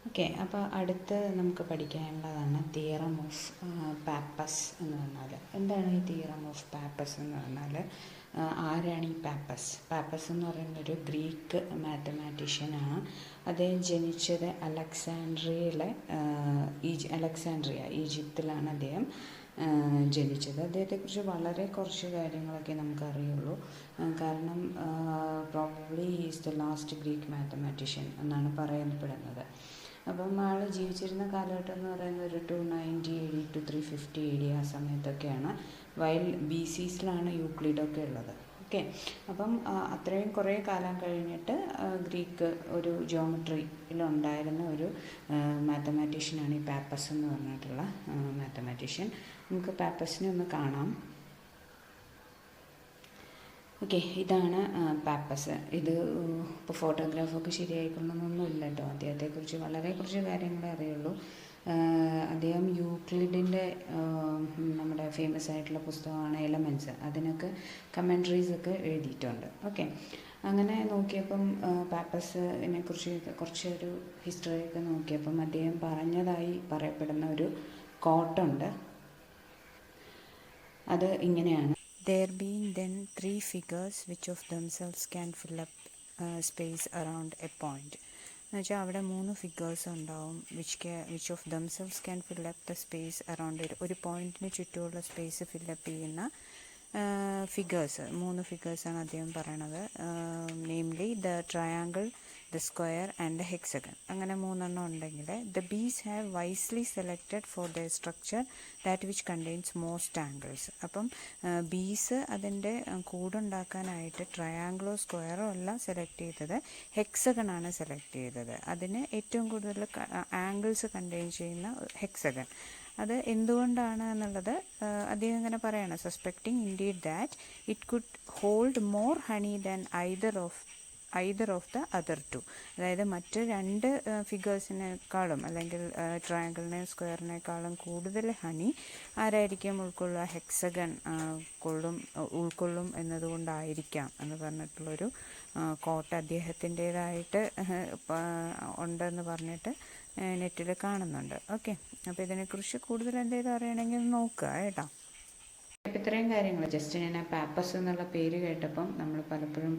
Okay, അപ്പോൾ അടുത്ത് നമുക്ക് പഠിക്കാനുള്ളതാണ് തിയറം ഓഫ് പാപ്പസ് എന്ന് പറഞ്ഞാൽ. എന്താണ് ഈ തിയറം ഓഫ് പാപ്പസ് എന്ന് പറഞ്ഞാൽ? ആരാണ് ഈ പാപ്പസ്? പാപ്പസ് എന്ന് പറയുന്ന ഒരു ഗ്രീക്ക് മാത്തമാറ്റീഷ്യനാണ്. അദ്ദേഹം ജനിച്ചത് അലക്സാൻഡ്രിയ ഈജിപ്തിലാണ് അദ്ദേഹം ജനിച്ചത്. അദ്ദേഹത്തെക്കുറിച്ച് വളരെ കുറച്ച് കാര്യങ്ങളൊക്കെ നമുക്കറിയുള്ളൂ. കാരണം probably is the last Greek mathematician എന്നാണ് പറയപ്പെടുന്നത്. അപ്പം ആൾ ജീവിച്ചിരുന്ന കാലഘട്ടം എന്ന് പറയുന്നത് ഒരു 290 AD to 350 AD ആ സമയത്തൊക്കെയാണ്. വൈൽ BCസിലാണ് യൂക്ലിഡൊക്കെ ഉള്ളത്. ഓക്കെ, അപ്പം അത്രയും കുറേ കാലം കഴിഞ്ഞിട്ട് ഗ്രീക്ക് ഒരു ജോമെട്രിയിലുണ്ടായിരുന്ന ഒരു മാത്തമാറ്റീഷ്യനാണ് ഈ പാപ്പസ് എന്ന് പറഞ്ഞിട്ടുള്ള മാത്തമാറ്റീഷ്യൻ. നമുക്ക് പാപ്പസിനെ ഒന്ന് കാണാം. ഓക്കെ, ഇതാണ് പാപ്പസ്. ഇത് ഇപ്പോൾ ഫോട്ടോഗ്രാഫൊക്കെ ശരിയായിക്കൊള്ളണമെന്നൊന്നുമില്ല കേട്ടോ. അദ്ദേഹത്തെക്കുറിച്ച് വളരെ കുറച്ച് കാര്യങ്ങളെ അറിയുള്ളൂ. അദ്ദേഹം യൂക്ലിഡിൻ്റെ നമ്മുടെ ഫേമസ് ആയിട്ടുള്ള പുസ്തകമാണ് എലമെൻറ്റ്സ്. അതിനൊക്കെ കമൻട്രീസൊക്കെ എഴുതിയിട്ടുണ്ട്. ഓക്കെ, അങ്ങനെ നോക്കിയപ്പം പാപ്പസിനെ കുറിച്ച് കുറച്ചൊരു ഹിസ്റ്ററിയൊക്കെ നോക്കിയപ്പം അദ്ദേഹം പറഞ്ഞതായി പറയപ്പെടുന്ന ഒരു കോട്ടുണ്ട്. അത് ഇങ്ങനെയാണ്: There being then 3 figures which of themselves can fill up space around a point. എന്ന് വെച്ചാൽ അവിടെ 3 ഫിഗേഴ്സ് ഉണ്ടാവും which of themselves can fill up the space around ഒരു പോയിന്റിന് ചുറ്റുമുള്ള സ്പേസ് ഫില്ലപ്പ് ചെയ്യുന്ന ഫിഗേഴ്സ്. 3 ഫിഗേഴ്സാണ് അദ്ദേഹം പറയണത്. Namely the triangle, the square and the hexagon. അങ്ങനെ 3 എണ്ണം ഉണ്ടെങ്കിൽ the bees have wisely selected for the structure that which contains most angles. അപ്പം ബീസ് അതിൻ്റെ കൂടുണ്ടാക്കാനായിട്ട് ട്രയാങ്കിളോ സ്ക്വയറോ അല്ല സെലക്ട് ചെയ്തത്, ഹെക്സഗണാണ് സെലക്ട് ചെയ്തത്. അതിന് ഏറ്റവും കൂടുതൽ ആംഗിൾസ് കണ്ടെയ്ൻ ചെയ്യുന്ന ഹെക്സഗൺ. അത് എന്തുകൊണ്ടാണ് എന്നുള്ളത് അദ്ദേഹം ഇങ്ങനെ പറയണം: suspecting indeed that it could hold more honey than either of the other two. അതായത് മറ്റ് 2 ഫിഗേഴ്സിനേക്കാളും അല്ലെങ്കിൽ ട്രയാങ്കിളിനെയും സ്ക്വയറിനേക്കാളും കൂടുതൽ ഹണി ആരായിരിക്കും ഉൾക്കൊള്ളുക? ഹെക്സഗൺ ഉൾക്കൊള്ളും എന്നതുകൊണ്ടായിരിക്കാം എന്ന് പറഞ്ഞിട്ടുള്ളൊരു കോട്ട് അദ്ദേഹത്തിൻ്റേതായിട്ട് ഉണ്ടെന്ന് പറഞ്ഞിട്ട് നെറ്റിൽ കാണുന്നുണ്ട്. ഓക്കെ, അപ്പോൾ ഇതിനെക്കുറിച്ച് കൂടുതൽ എന്തെങ്കിലും അറിയണമെങ്കിൽ നോക്കുക കേട്ടോ. അപ്പോൾ ഇത്രയും കാര്യങ്ങൾ ജസ്റ്റ് ഞാൻ ആ പാപ്പസ് എന്നുള്ള പേര് കേട്ടപ്പം നമ്മൾ പലപ്പോഴും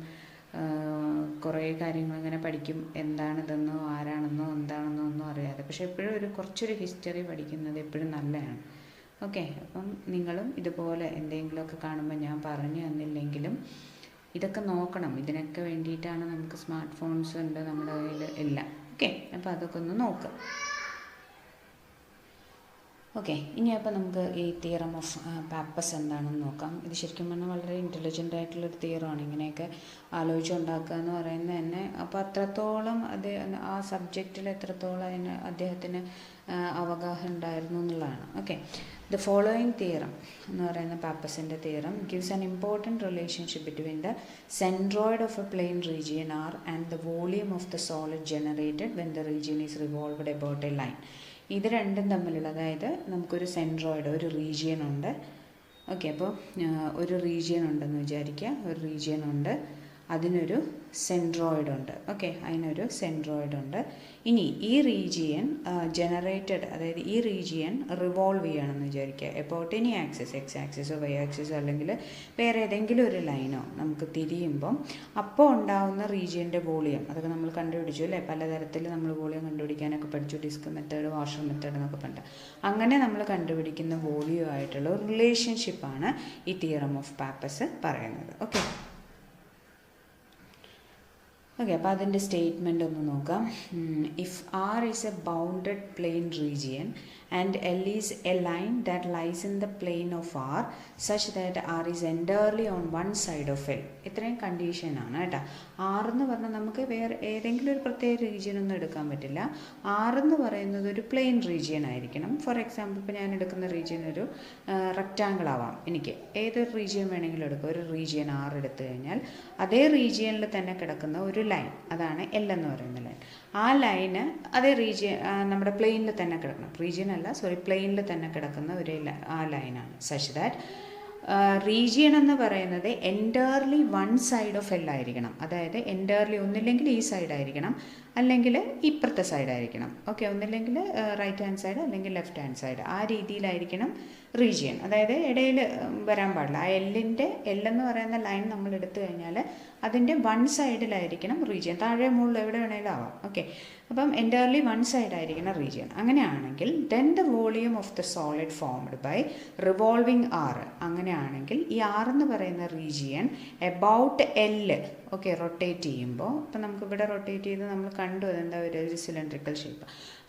കുറേ കാര്യങ്ങൾ ഇങ്ങനെ പഠിക്കും, എന്താണിതെന്നോ ആരാണെന്നോ എന്താണെന്നോ ഒന്നും അറിയാതെ. പക്ഷേ എപ്പോഴും കുറച്ചൊരു ഹിസ്റ്ററി പഠിക്കുന്നത് എപ്പോഴും നല്ലതാണ്. ഓക്കെ, അപ്പം നിങ്ങളും ഇതുപോലെ എന്തെങ്കിലുമൊക്കെ കാണുമ്പോൾ ഞാൻ പറഞ്ഞു തന്നില്ലെങ്കിലും ഇതൊക്കെ നോക്കണം. ഇതിനൊക്കെ വേണ്ടിയിട്ടാണ് നമുക്ക് സ്മാർട്ട് ഫോൺസ് ഉണ്ട് നമ്മുടെ കയ്യിൽ എല്ലാം. ഓക്കെ, അപ്പോൾ അതൊക്കെ ഒന്ന് നോക്കുക. ഓക്കെ, ഇനി അപ്പോൾ നമുക്ക് ഈ തിയറം ഓഫ് പാപ്പസ് എന്താണെന്ന് നോക്കാം. ഇത് ശരിക്കും പറഞ്ഞാൽ വളരെ ഇൻ്റലിജൻ്റ് ആയിട്ടുള്ളൊരു തിയറമാണ്. ഇങ്ങനെയൊക്കെ ആലോചിച്ചുണ്ടാക്കുക എന്ന് പറയുന്നത് തന്നെ. അപ്പോൾ അത്രത്തോളം ആ സബ്ജക്റ്റിൽ എത്രത്തോളം അദ്ദേഹത്തിന് അവഗാഹം ഉണ്ടായിരുന്നു എന്നുള്ളതാണ്. ഓക്കെ, ദ ഫോളോയിങ് തിയറം എന്ന് പറയുന്ന പാപ്പസിൻ്റെ theorem gives an important relationship between the centroid of a plane region R and the volume of the solid generated when the region is revolved about a line. ഇത് രണ്ടും തമ്മിലുള്ള, അതായത് നമുക്കൊരു centroid, ഒരു region ഉണ്ട്. ഓക്കെ, അപ്പോൾ ഒരു region ഉണ്ടെന്ന് വിചാരിക്കുക. ഒരു റീജിയൻ ഉണ്ട്, അതിനൊരു സെൻട്രോയിഡ് ഉണ്ട്. ഓക്കെ, അതിനൊരു സെൻട്രോയിഡ് ഉണ്ട്. ഇനി ഈ റീജിയൻ ജനറേറ്റഡ്, അതായത് ഈ റീജിയൻ റിവോൾവ് ചെയ്യുകയാണെന്ന് വിചാരിക്കുക എബൌട്ട് എനി ആക്സിസ്, എക്സ് ആക്സിസോ വൈ ആക്സിസോ അല്ലെങ്കിൽ വേറെ ഏതെങ്കിലും ഒരു ലൈനോ നമുക്ക് തിരിയുമ്പം അപ്പോൾ ഉണ്ടാവുന്ന റീജിയൻ്റെ വോളിയം, അതൊക്കെ നമ്മൾ കണ്ടുപിടിച്ചു അല്ലേ? പലതരത്തിൽ നമ്മൾ വോളിയം കണ്ടുപിടിക്കാനൊക്കെ പഠിച്ചു. ഡിസ്ക് മെത്തേഡ്, വാഷർ മെത്തേഡ് എന്നൊക്കെ പറഞ്ഞിട്ട്. അങ്ങനെ നമ്മൾ കണ്ടുപിടിക്കുന്ന വോളിയം ആയിട്ടുള്ള ഒരു റിലേഷൻഷിപ്പാണ് ഈ തിയറം ഓഫ് പാപ്പസ് പറയുന്നത്. ഓക്കെ, അപ്പോൾ അതിൻ്റെ സ്റ്റേറ്റ്മെൻ്റ് ഒന്ന് നോക്കാം. If R is a bounded plane region and L is a line that lies in the plane of R such that R is entirely on one side of L. ഇത്രയും കണ്ടീഷനാണ് കേട്ടോ. R എന്ന് പറഞ്ഞാൽ നമുക്ക് വേറെ ഏതെങ്കിലും ഒരു പ്രത്യേക റീജിയൻ ഒന്നും എടുക്കാൻ പറ്റില്ല. ആർ എന്ന് പറയുന്നത് ഒരു പ്ലെയിൻ റീജിയൻ ആയിരിക്കണം. ഫോർ എക്സാമ്പിൾ, ഇപ്പോൾ ഞാൻ എടുക്കുന്ന റീജിയൻ ഒരു റെക്റ്റാങ്കിൾ ആവാം. എനിക്ക് ഏതൊരു റീജിയൻ വേണമെങ്കിലും എടുക്കാം. ഒരു റീജിയൻ ആർ എടുത്തു കഴിഞ്ഞാൽ അതേ റീജിയനിൽ തന്നെ കിടക്കുന്ന ഒരു ലൈൻ, അതാണ് എൽ എന്ന് പറയുന്ന ലൈൻ. ആ ലൈന് അതേ റീജിയൻ നമ്മുടെ പ്ലെയിനിൽ തന്നെ കിടക്കണം. പ്ലെയിനിൽ തന്നെ കിടക്കുന്ന ആ ലൈനാണ്. സച്ച് ദാറ്റ് റീജിയൻ എന്ന് പറയുന്നത് entirely one side of L ആയിരിക്കണം. അതായത് എൻറ്റയർലി ഒന്നില്ലെങ്കിൽ ഈ സൈഡ് ആയിരിക്കണം, അല്ലെങ്കിൽ ഇപ്പുറത്തെ സൈഡായിരിക്കണം. ഓക്കെ, ഒന്നില്ലെങ്കിൽ റൈറ്റ് ഹാൻഡ് സൈഡ് അല്ലെങ്കിൽ ലെഫ്റ്റ് ഹാൻഡ് സൈഡ്, ആ രീതിയിലായിരിക്കണം റീജിയൻ. അതായത് ഇടയിൽ വരാൻ പാടില്ല. ആ എല്ലെന്ന് പറയുന്ന ലൈൻ നമ്മൾ എടുത്തു കഴിഞ്ഞാൽ അതിൻ്റെ വൺ സൈഡിലായിരിക്കണം റീജിയൻ. താഴെ മുകളിൽ എവിടെ വേണമെങ്കിലും ആവാം. ഓക്കെ, അപ്പം എൻ്റയർലി വൺ സൈഡായിരിക്കണം റീജിയൻ. അങ്ങനെയാണെങ്കിൽ then the volume of the solid formed by revolving R. അങ്ങനെയാണെങ്കിൽ ഈ ആർ എന്ന് പറയുന്ന region about L, okay, rotate ചെയ്യുമ്പോൾ, ഇപ്പം നമുക്കിവിടെ റൊട്ടേറ്റ് ചെയ്ത് നമ്മൾ കണ്ടു അതെന്താ ഒരു സിലിണ്ടറിക്കൽ ഷേപ്പ്.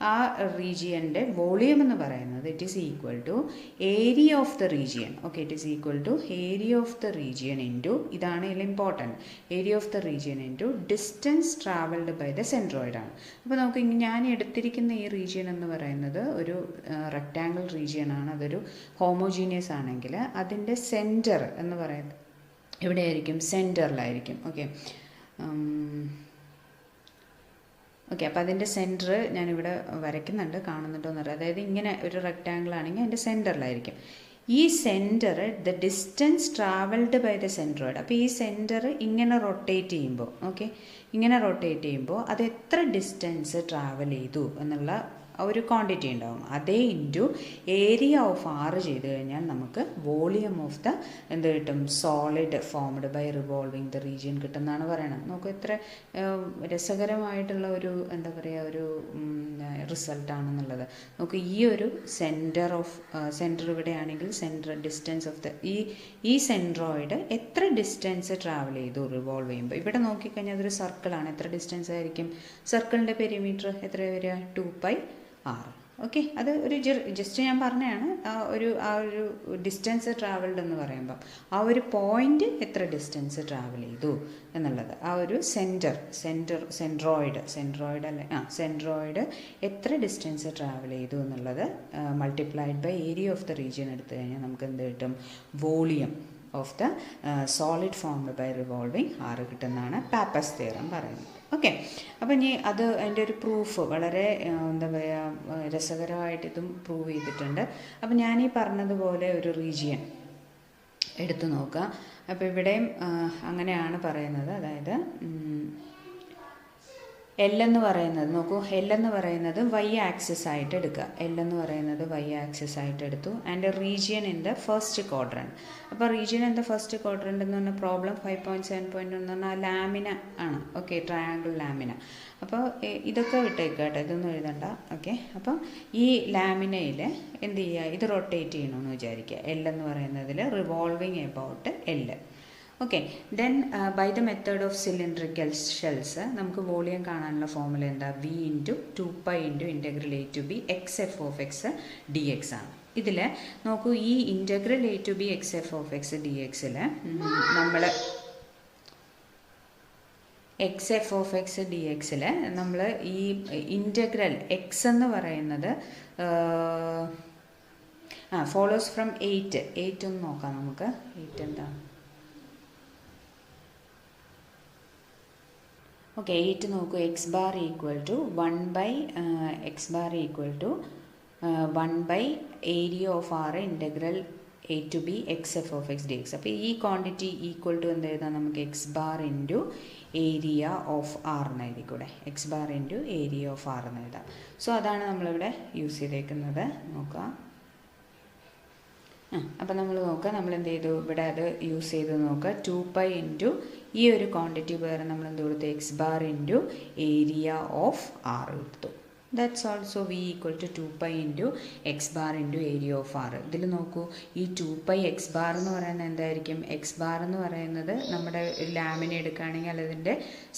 ആ റീജിയൻ്റെ വോളിയം എന്ന് പറയുന്നത് it is equal to area of the region. Okay, it is equal to area of the region into, ഇതാണ് ഇതിൽ important, area of the region into distance travelled by the സെൻട്രോയിഡാണ്. അപ്പോൾ നമുക്ക് ഞാൻ എടുത്തിരിക്കുന്ന ഈ റീജിയൻ എന്ന് പറയുന്നത് ഒരു റെക്റ്റാങ്കിൾ റീജിയൻ ആണ്. അതൊരു ഹോമോജീനിയസ് ആണെങ്കിൽ അതിൻ്റെ സെൻറ്റർ എന്ന് പറയുന്നത് എവിടെയായിരിക്കും? സെൻറ്ററിലായിരിക്കും. ഓക്കെ ഓക്കെ, അപ്പോൾ അതിൻ്റെ സെൻറ്റർ ഞാനിവിടെ വരയ്ക്കുന്നുണ്ട്, കാണുന്നുണ്ടോ എന്നറിയാം. അതായത് ഇങ്ങനെ ഒരു റെക്റ്റാങ്കിൾ ആണെങ്കിൽ അതിൻ്റെ സെൻറ്ററിലായിരിക്കും. ഈ centre the distance travelled by the centroid. അപ്പോൾ ഈ സെൻറ്റർ ഇങ്ങനെ റൊട്ടേറ്റ് ചെയ്യുമ്പോൾ, ഓക്കെ, ഇങ്ങനെ റൊട്ടേറ്റ് ചെയ്യുമ്പോൾ അത് എത്ര ഡിസ്റ്റൻസ് ട്രാവൽ ചെയ്തു എന്നുള്ള ഒരു ക്വാണ്ടിറ്റി ഉണ്ടാവും. അതേ ഇൻറ്റു ഏരിയ ഓഫ് ആർ ചെയ്ത് കഴിഞ്ഞാൽ നമുക്ക് വോളിയം ഓഫ് ദ എന്ത് കിട്ടും? Solid formed by revolving the region കിട്ടുമെന്നാണ് പറയണത്. നമുക്ക് എത്ര രസകരമായിട്ടുള്ള ഒരു എന്താ പറയുക ഒരു റിസൾട്ടാണെന്നുള്ളത്. നമുക്ക് ഈ ഒരു സെൻറ്റർ ഇവിടെയാണെങ്കിൽ സെൻറ്റർ ഡിസ്റ്റൻസ് ഓഫ് ദ ഈ സെൻട്രോയിഡ് എത്ര ഡിസ്റ്റൻസ് ട്രാവൽ ചെയ്തു റിവോൾവ് ചെയ്യുമ്പോൾ. ഇവിടെ നോക്കിക്കഴിഞ്ഞാൽ അതൊരു സർക്കിളാണ്. എത്ര ഡിസ്റ്റൻസ് ആയിരിക്കും? സർക്കിളിൻ്റെ പെരിമീറ്റർ എത്ര വരിക? 2πr. ഓക്കെ, അത് ഒരു ജസ്റ്റ് ഞാൻ പറഞ്ഞതാണ്. ആ ഒരു ഡിസ്റ്റൻസ് ട്രാവൽഡ് എന്ന് പറയുമ്പം ആ ഒരു പോയിന്റ് എത്ര ഡിസ്റ്റൻസ് ട്രാവൽ ചെയ്തു എന്നുള്ളത്, ആ ഒരു സെൻട്രോയിഡ് എത്ര ഡിസ്റ്റൻസ് ട്രാവൽ ചെയ്തു എന്നുള്ളത് multiplied by area of the region എടുത്തു കഴിഞ്ഞാൽ നമുക്ക് എന്ത് കിട്ടും? Volume of the solid formed by revolving R കിട്ടുന്നതാണ് പാപ്പസ് തിയറം പറയുന്നത്. ഓക്കെ, അപ്പം ഇനി അതിൻ്റെ ഒരു പ്രൂഫ് വളരെ എന്താ പറയുക രസകരമായിട്ട് ഇതും പ്രൂവ് ചെയ്തിട്ടുണ്ട്. അപ്പം ഞാൻ ഈ പറഞ്ഞതുപോലെ ഒരു റീജിയൻ എടുത്തു നോക്കുക. അപ്പോൾ ഇവിടെയും അങ്ങനെയാണ് പറയുന്നത്. അതായത് എല്ലെന്ന് പറയുന്നത് നോക്കൂ, എല്ലെന്ന് പറയുന്നത് വൈ ആക്സിസ് ആയിട്ട് എടുക്കുക. എല്ലെന്ന് പറയുന്നത് വൈ ആക്സിസ് ആയിട്ട് എടുത്തു. And region in the first quadrant. അപ്പോൾ region in the first quadrant എന്ന് പറഞ്ഞാൽ പ്രോബ്ലം 5.7.1 എന്ന് പറഞ്ഞാൽ ലാമിന ആണ്. Okay, triangle lamina. അപ്പോൾ ഇതൊക്കെ വിട്ടേക്കുക കേട്ടോ, ഇതൊന്നും എഴുതണ്ട. ഓക്കെ, അപ്പം ഈ ലാമിനയിൽ എന്ത് ചെയ്യുക? ഇത് റൊട്ടേറ്റ് ചെയ്യണമെന്ന് വിചാരിക്കുക. എല്ലെന്ന് പറയുന്നതിൽ revolving about L. Okay, then by the method of cylindrical shells നമുക്ക് വോളിയം കാണാനുള്ള ഫോർമുല എന്താ? V into 2π into integral A to B XF of X dx ആണ്. ഇതിൽ നോക്കൂ, ഈ integral A to B XF of X dxൽ നമ്മൾ XF of X dxൽ നമ്മൾ ഈ ഇൻറ്റഗ്രൽ X എന്ന് പറയുന്നത് ഫോളോസ് ഫ്രം 8 ഒന്ന് നോക്കാം നമുക്ക്. 8 എന്താണ്? ഓക്കെ, 8 നോക്കൂ. X bar equal to 1 by area of R integral A to B XF of X dx. അപ്പോൾ ഈ ക്വാണ്ടിറ്റി ഈക്വൽ ടു എന്ത് എഴുതാം നമുക്ക്? X bar into area of R എന്ന് എഴുതിക്കൂടെ? X bar into area of R എന്ന് എഴുതാം. So അതാണ് നമ്മളിവിടെ യൂസ് ചെയ്തേക്കുന്നത്. നോക്കാം. അപ്പം നമ്മൾ നോക്കുക, നമ്മൾ എന്ത് ചെയ്തു? ഇവിടെ അത് യൂസ് ചെയ്ത് നോക്കുക. 2π ഇൻറ്റു ഈ ഒരു ക്വാണ്ടിറ്റി വേറെ നമ്മൾ എന്ത് കൊടുത്തു? X bar into area of R കൊടുത്തു. That's also V equal to 2π into X bar into area of R. ഇതിൽ നോക്കൂ, ഈ 2π എക്സ് ബാർ എന്ന് പറയുന്നത് എന്തായിരിക്കും? എക്സ് ബാർ എന്ന് പറയുന്നത് നമ്മുടെ ലാമിന എടുക്കുകയാണെങ്കിൽ അതിൻ്റെ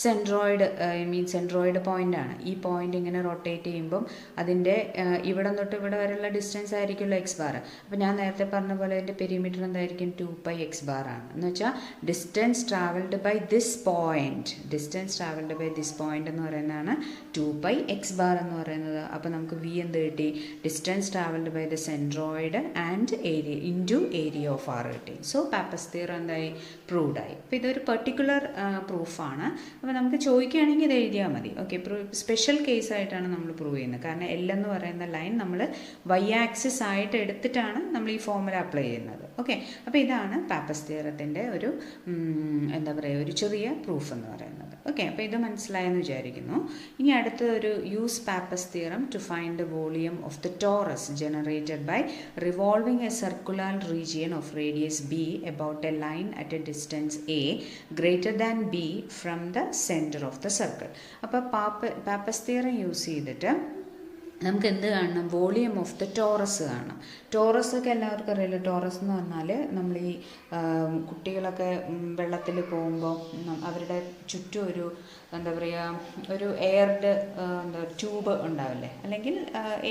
സെൻട്രോയിഡ് പോയിൻ്റ് ആണ്. ഈ പോയിൻ്റ് ഇങ്ങനെ റൊട്ടേറ്റ് ചെയ്യുമ്പം അതിൻ്റെ ഇവിടെ തൊട്ട് ഇവിടെ വരെയുള്ള ഡിസ്റ്റൻസ് ആയിരിക്കുമല്ലോ എക്സ് ബാർ. അപ്പോൾ ഞാൻ നേരത്തെ പറഞ്ഞ പോലെ അതിൻ്റെ പെരിമീറ്റർ എന്തായിരിക്കും? 2π എക്സ് ബാർ ആണ്. എന്ന് വെച്ചാൽ distance travelled by this point എന്ന് പറയുന്നതാണ് 2π എക്സ് ബാർ എന്ന് പറയുന്നത്. അപ്പോൾ നമുക്ക് വി എന്ത് കിട്ടി? Distance travelled by the centroid and area into area of R കിട്ടി. സോ പാപ്പസ് തിയറം എന്തായി? പ്രൂവ്ഡായി. അപ്പോൾ ഇതൊരു പെർട്ടിക്കുലർ പ്രൂഫാണ്. അപ്പോൾ നമുക്ക് ചോദിക്കുകയാണെങ്കിൽ ഇത് എഴുതിയാൽ മതി. ഓക്കെ, സ്പെഷ്യൽ കേസായിട്ടാണ് നമ്മൾ പ്രൂവ് ചെയ്യുന്നത്. കാരണം എൽ എന്ന് പറയുന്ന ലൈൻ നമ്മൾ വൈ ആക്സിസ് ആയിട്ട് എടുത്തിട്ടാണ് നമ്മൾ ഈ ഫോർമുല അപ്ലൈ ചെയ്യുന്നത്. ഓക്കെ, അപ്പോൾ ഇതാണ് പാപ്പസ് തിയറത്തിൻ്റെ ഒരു എന്താ പറയുക, ഒരു ചെറിയ പ്രൂഫ് എന്ന് പറയുന്നത്. ഓക്കെ, അപ്പോൾ ഇത് മനസ്സിലായെന്ന് വിചാരിക്കുന്നു. ഇനി അടുത്തൊരു use Pappus theorem to find the volume of the torus generated by revolving a circular region of radius B about a line at a distance A greater than B from the centre of the circle. അപ്പോൾ Pappus theorem use ചെയ്തിട്ട് നമുക്ക് എന്ത് കാണണം? Volume of the torus കാണണം. Torus ഒക്കെ എല്ലാവർക്കും അറിയില്ല. Taurus എന്ന് പറഞ്ഞാൽ നമ്മൾ ഈ കുട്ടികളൊക്കെ വെള്ളത്തിൽ പോകുമ്പോൾ അവരുടെ ചുറ്റും ഒരു എന്താ പറയുക, ഒരു എയർഡ് ട്യൂബ് ഉണ്ടാവില്ലേ, അല്ലെങ്കിൽ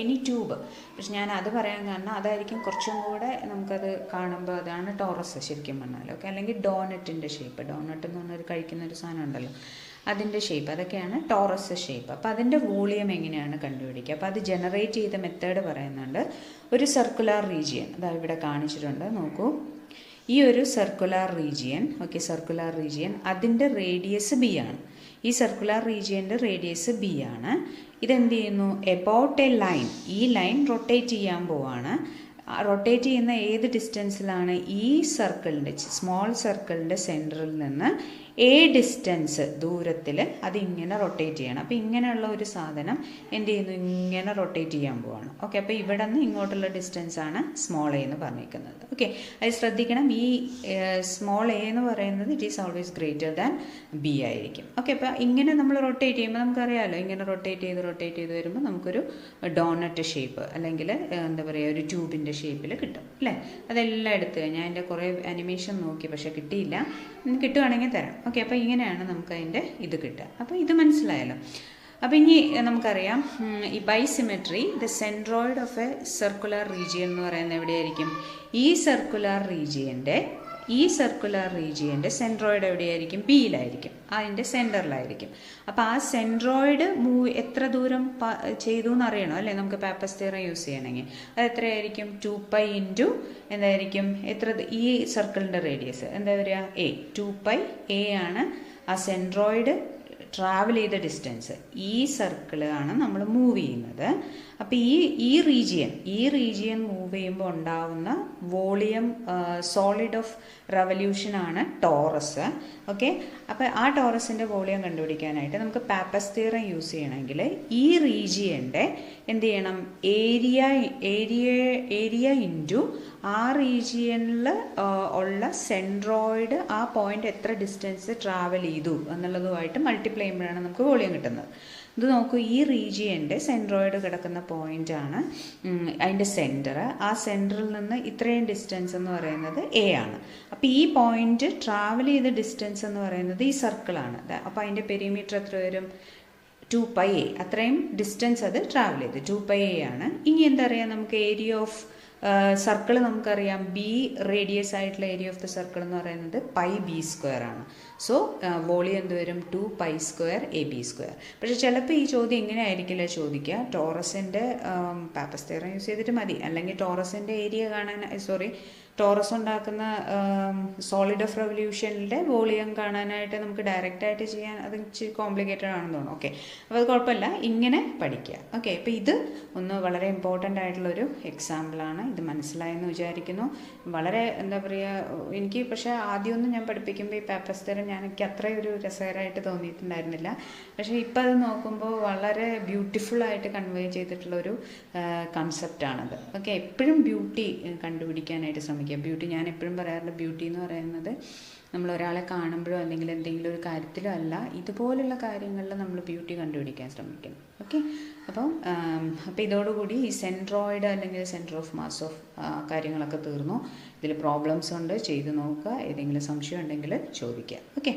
എനി ട്യൂബ്. പക്ഷെ ഞാൻ അത് പറയാൻ കാരണം അതായിരിക്കും കുറച്ചും കൂടെ നമുക്കത് കാണുമ്പോൾ അതാണ് ടോറസ് ശരിക്കും പറഞ്ഞാൽ. ഓക്കെ, അല്ലെങ്കിൽ ഡോനറ്റിൻ്റെ ഷേപ്പ്. ഡോനറ്റ് എന്ന് പറഞ്ഞൊരു കഴിക്കുന്നൊരു സാധനം ഉണ്ടല്ലോ, അതിൻ്റെ ഷേപ്പ്, അതൊക്കെയാണ് ടോറസ് ഷേപ്പ്. അപ്പോൾ അതിൻ്റെ വോളിയം എങ്ങനെയാണ് കണ്ടുപിടിക്കുക? അപ്പോൾ അത് ജനറേറ്റ് ചെയ്ത മെത്തേഡ് പറയുന്നുണ്ട്. ഒരു സർക്കുലർ റീജിയൻ അതാ ഇവിടെ കാണിച്ചിട്ടുണ്ട്, നോക്കൂ. ഈ ഒരു circular region, okay, circular region അതിൻ്റെ റേഡിയസ് ബി ആണ്. ഈ സർക്കുലർ റീജിയൻ്റെ റേഡിയസ് ബി ആണ്. ഇതെന്ത് ചെയ്യുന്നു? എബൌട്ട് എ ലൈൻ, ഈ ലൈൻ റൊട്ടേറ്റ് ചെയ്യാൻ പോവാണ്. റൊട്ടേറ്റ് ചെയ്യുന്ന ഏത് ഡിസ്റ്റൻസിലാണ്? ഈ സർക്കിളിൻ്റെ, സ്മോൾ സർക്കിളിൻ്റെ സെൻറ്ററിൽ നിന്ന് എ ഡിസ്റ്റൻസ് ദൂരത്തിൽ അതിങ്ങനെ റൊട്ടേറ്റ് ചെയ്യണം. അപ്പോൾ ഇങ്ങനെയുള്ള ഒരു സാധനം എന്ത് ചെയ്യുന്നു? ഇങ്ങനെ റൊട്ടേറ്റ് ചെയ്യാൻ പോവാണ്. ഓക്കെ, അപ്പോൾ ഇവിടെ നിന്ന് ഇങ്ങോട്ടുള്ള ഡിസ്റ്റൻസാണ് സ്മോൾ എ എന്ന് പറഞ്ഞിരിക്കുന്നത്. ഓക്കെ, അത് ശ്രദ്ധിക്കണം. ഈ സ്മോൾ എ എന്ന് പറയുന്നത് it is always greater than B ആയിരിക്കും. ഓക്കെ, അപ്പോൾ ഇങ്ങനെ നമ്മൾ റൊട്ടേറ്റ് ചെയ്യുമ്പോൾ നമുക്കറിയാമല്ലോ, ഇങ്ങനെ റൊട്ടേറ്റ് ചെയ്ത് വരുമ്പോൾ നമുക്കൊരു ഡോണറ്റ് ഷേപ്പ് അല്ലെങ്കിൽ എന്താ പറയുക, ഒരു ട്യൂബിൻ്റെ ഷേപ്പിൽ കിട്ടും അല്ലേ? അതെല്ലാം എടുത്ത് ഞാൻ എൻ്റെ കുറേ അനിമേഷൻ നോക്കി, പക്ഷേ കിട്ടിയില്ല. കിട്ടുവാണെങ്കിൽ തരാം. ഓക്കെ, അപ്പോൾ ഇങ്ങനെയാണ് നമുക്ക് അതിൻ്റെ ഇത് കിട്ടുക. അപ്പോൾ ഇത് മനസ്സിലായല്ലോ. അപ്പോൾ ഇനി നമുക്കറിയാം ഈ by symmetry, the centroid of a circular region എന്ന് പറയുന്നത് എവിടെയായിരിക്കും? ഈ സർക്കുലർ റീജിയൻ്റെ സെൻട്രോയിഡ് എവിടെയായിരിക്കും? ബിയിലായിരിക്കും, അതിൻ്റെ സെൻറ്ററിലായിരിക്കും. അപ്പോൾ ആ സെൻട്രോയിഡ് എത്ര ദൂരം ചെയ്തു എന്നറിയണം അല്ലേ നമുക്ക് പാപ്പസ് തിയറം യൂസ് ചെയ്യണമെങ്കിൽ? അത് എത്രയായിരിക്കും? 2π ഇൻറ്റു എന്തായിരിക്കും? ഈ സർക്കിളിൻ്റെ റേഡിയസ് എന്താ വരിക? എ. 2π എ ആണ് ആ സെൻട്രോയിഡ് ട്രാവൽ ചെയ്ത ഡിസ്റ്റൻസ്. ഈ സർക്കിള് ആണ് നമ്മൾ മൂവ് ചെയ്യുന്നത്. അപ്പോൾ ഈ റീജിയൻ മൂവ് ചെയ്യുമ്പോൾ ഉണ്ടാവുന്ന വോളിയം സോളിഡ് ഓഫ് റെവല്യൂഷനാണ് ടോറസ്. ഓക്കെ, അപ്പോൾ ആ ടോറസിൻ്റെ വോളിയം കണ്ടുപിടിക്കാനായിട്ട് നമുക്ക് പാപ്പസ് തിയറം യൂസ് ചെയ്യണമെങ്കിൽ ഈ റീജിയൻ്റെ എന്ത് ചെയ്യണം? ഏരിയ ഇൻറ്റു ആ റീജിയനിൽ ഉള്ള സെൻട്രോയിഡ് ആ പോയിന്റ് എത്ര ഡിസ്റ്റൻസ് ട്രാവൽ ചെയ്തു എന്നുള്ളതുമായിട്ട് മൾട്ടിപ്ലൈ ചെയ്യുമ്പോഴാണ് നമുക്ക് വോളിയം കിട്ടുന്നത്. ഇത് നോക്കൂ, ഈ റീജിയൻ്റെ സെൻട്രോയിഡ് കിടക്കുന്ന പോയിൻ്റാണ് അതിൻ്റെ സെൻറ്റർ. ആ സെൻറ്ററിൽ നിന്ന് ഇത്രയും ഡിസ്റ്റൻസ് എന്ന് പറയുന്നത് എ ആണ്. അപ്പോൾ ഈ പോയിന്റ് ട്രാവൽ ചെയ്ത ഡിസ്റ്റൻസ് എന്ന് പറയുന്നത് ഈ സർക്കിളാണ്. അപ്പോൾ അതിൻ്റെ പെരിമീറ്റർ എത്ര വരും? 2π എ. അത്രയും ഡിസ്റ്റൻസ് അത് ട്രാവൽ ചെയ്ത് 2π എ ആണ്. ഇനി എന്താ പറയുക, നമുക്ക് ഏരിയ ഓഫ് സർക്കിൾ നമുക്കറിയാം, ബി റേഡിയസ് ആയിട്ടുള്ള ഏരിയ ഓഫ് ദ സർക്കിൾ എന്ന് പറയുന്നത് πb² ആണ്. സോ വോളിയം എന്ത് വരും? 2π² ab². പക്ഷേ ചിലപ്പോൾ ഈ ചോദ്യം ഇങ്ങനെ ആയിരിക്കില്ല ചോദിക്കുക, ടോറസിൻ്റെ പാപ്പസ് തിയറം യൂസ് ചെയ്തിട്ട് മതി, അല്ലെങ്കിൽ ടോറസിൻ്റെ ഏരിയ കാണാൻ ടോറസ് ഉണ്ടാക്കുന്ന സോളിഡ് ഓഫ് റെവല്യൂഷനിലെ വോളിയം കാണാനായിട്ട് നമുക്ക് ഡയറക്റ്റായിട്ട് ചെയ്യാൻ അത് ഇച്ചിരി കോംപ്ലിക്കേറ്റഡ് ആണെന്ന് തോന്നുന്നു. ഓക്കെ, അപ്പോൾ അത് കുഴപ്പമില്ല, ഇങ്ങനെ പഠിക്കുക. ഓക്കെ, അപ്പോൾ ഇത് ഒന്ന് വളരെ ഇമ്പോർട്ടൻ്റ് ആയിട്ടുള്ളൊരു എക്സാമ്പിളാണ്. ഇത് മനസ്സിലായെന്ന് വിചാരിക്കുന്നു. വളരെ എന്താ പറയുക, എനിക്ക് പക്ഷേ ആദ്യമൊന്നും ഞാൻ പഠിപ്പിക്കുമ്പോൾ ഈ പാപ്പസ് തിയറം എനിക്ക് അത്രയൊരു രസകരമായിട്ട് തോന്നിയിട്ടുണ്ടായിരുന്നില്ല. പക്ഷേ ഇപ്പോൾ അത് നോക്കുമ്പോൾ വളരെ ബ്യൂട്ടിഫുള്ളായിട്ട് കൺവേ ചെയ്തിട്ടുള്ളൊരു കൺസെപ്റ്റാണത്. ഓക്കെ, എപ്പോഴും ബ്യൂട്ടി കണ്ടുപിടിക്കാനായിട്ട് ശ്രമിക്കുക. ബ്യൂട്ടി, ഞാൻ എപ്പോഴും പറയാറുണ്ട്, ബ്യൂട്ടി എന്ന് പറയുന്നത് നമ്മൾ ഒരാളെ കാണുമ്പോഴോ അല്ലെങ്കിൽ എന്തെങ്കിലും ഒരു കാര്യത്തിലോ അല്ല, ഇതുപോലുള്ള കാര്യങ്ങളിൽ നമ്മൾ ബ്യൂട്ടി കണ്ടുപിടിക്കാൻ ശ്രമിക്കണം. ഓക്കെ, അപ്പോൾ ഇതോടുകൂടി ഈ സെൻട്രോയിഡ് അല്ലെങ്കിൽ സെൻറ്റർ ഓഫ് മാസ് ഓഫ് കാര്യങ്ങളൊക്കെ തീർന്നു. ഇതിൽ പ്രോബ്ലംസ് ഉണ്ട്, ചെയ്ത് നോക്കുക. ഏതെങ്കിലും സംശയം ഉണ്ടെങ്കിൽ ചോദിക്കുക. ഓക്കെ.